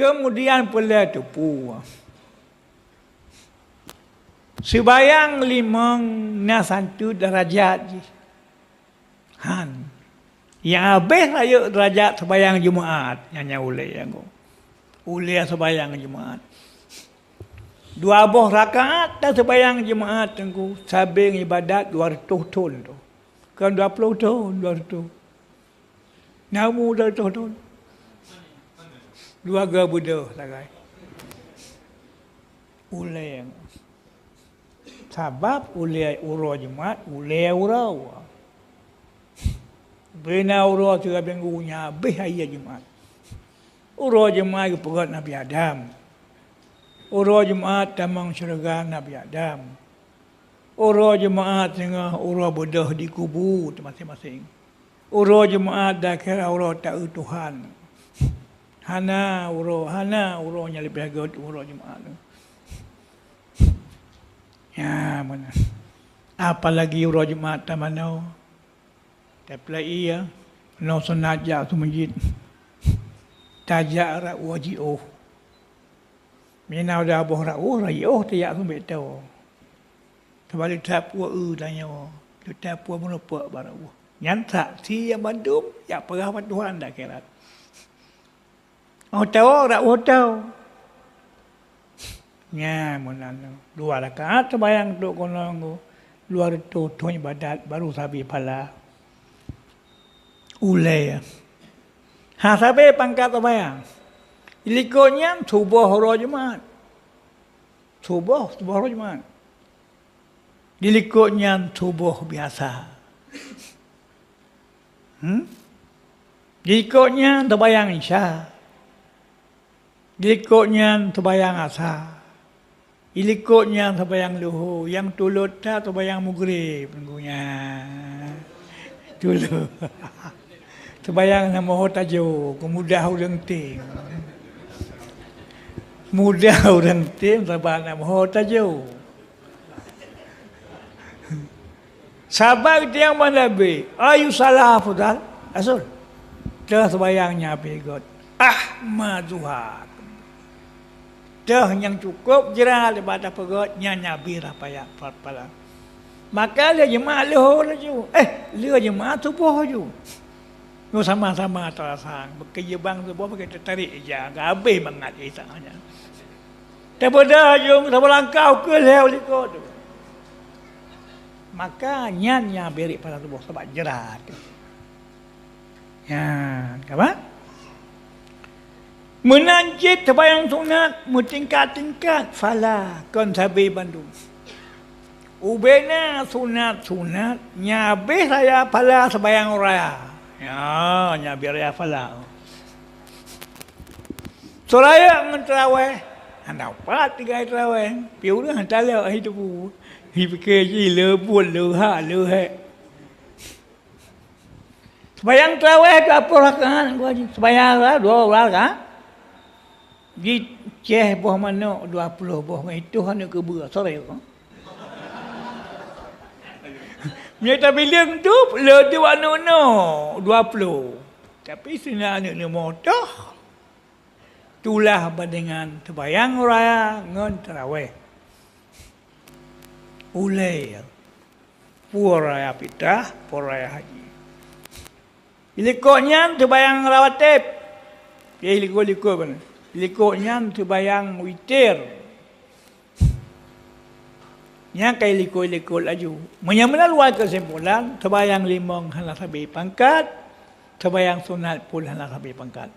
Kemudian pula tupu. Sebayang 5 derajat. Han. Yang habis ayo derajat sebayang Jumaat. Yang ulai yang go. Ulai sebayang Jumaat. 2 rakaat dan sebayang Jumaat tengku. Sabing ibadat 200 tahun tu. Kan 20 tahun 200. Namu 200 tahun. 2 Buddha lagai. Ulai yang sebab ulai uro Jumaat, ulai urau. Bina uro tu minggunya habis hari Jumaat. Uro Jumaat pegat Nabi Adam. Uro Jumaat tamang syurga Nabi Adam. Uro Jumaat tengah uro Buddha di kubur masing-masing. Uro Jumaat dah kira uro tak Tuhan. Hana uro nya lebih agak uro Jumaat tu. Ya mana. Apalagi uro Jumaat tamano. Tapi iya no sunajak tu masjid. Tajak ra wajio. Mina dah boh ra rayo tajak tu beto. Kembali tap wa tanya. Tu tap wa menupak baru. Nyantak si yang bandum ya perah Tuhan dah kira. Oh tahu ra tahu. Nya monano 2 rakaat sembahyang duk kono 200 tahun ibadat baru sabi pala. Ulai. Sampai pangkat sembahyang. Ikutnya subuh hari Jumaat. Subuh hari Jumaat. Ikutnya subuh biasa. Ikutnya sembahyang Isya. Ikutnya sembahyang Asar. Ikutnya sembahyang Luhur. Yang tulut tak sembahyang Maghrib. Tunggunya. Tulut. Sembahyang nama hotajo, kemudah orang tim. Mudah orang tim sebab nama hotajo. Sabar dia yang mana be? Ayu salah fudal. Asul. Dah sembahyangnya begot. Ahmaduha. Dah yang cukup jera daripada pegot nyanya birah payah pala. Maka dia jemaah lohor ju. Dia jemaah subuh ju. No sama-sama terasang bekerja bang sebuah pakai tertarik je habis mangat isanya daripada jom sama langkau ke leh likut tu maka nyannya beri pada tubuh sebab jerat ya apa menanjit sembahyang sunat bertingkat-tingkat fala kon sabi Bandung ubena sunat nyabe saya pala sembahyang raya. Ya, biar ya falah. Soraya ngetraweh. Anda apa 3 traweh? Piu dah hantar le hidup. Hidup ke le buat le ha le he. Sembahyang traweh 20 rakaat gua sembahyang 2 rakaat. Di ceh boh mana 20 boh itu hanya ke bua sore ko. Nyata bilang tu le tu anu 20. Tapi sebenarnya ni motoh. Itulah dengan sembahyang raya ngan tarawih. Ulai. Puraya pitah, puraya haji. Ilikotnya sembahyang rawatib. Ya ilikot mana? Ilikotnya sembahyang witir. Yang kaya likul-likul laju. Menyamanaluan kesimpulan, sembahyang 5 hala sabi pangkat, sembahyang sunat pun hala sabi pangkat.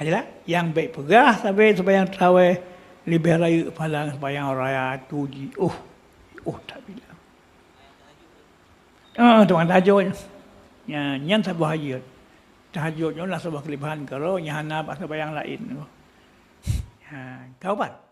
Ajalah, yang baik pegah sampai sembahyang tarawih, lebih raya pahala sembahyang raya tuji. Tak bilang. Tuan tahajud. Yang sebuah hajud. Tahajudnya lah sebuah kelebihan kalau yang hanap sembahyang lain. Kau apa?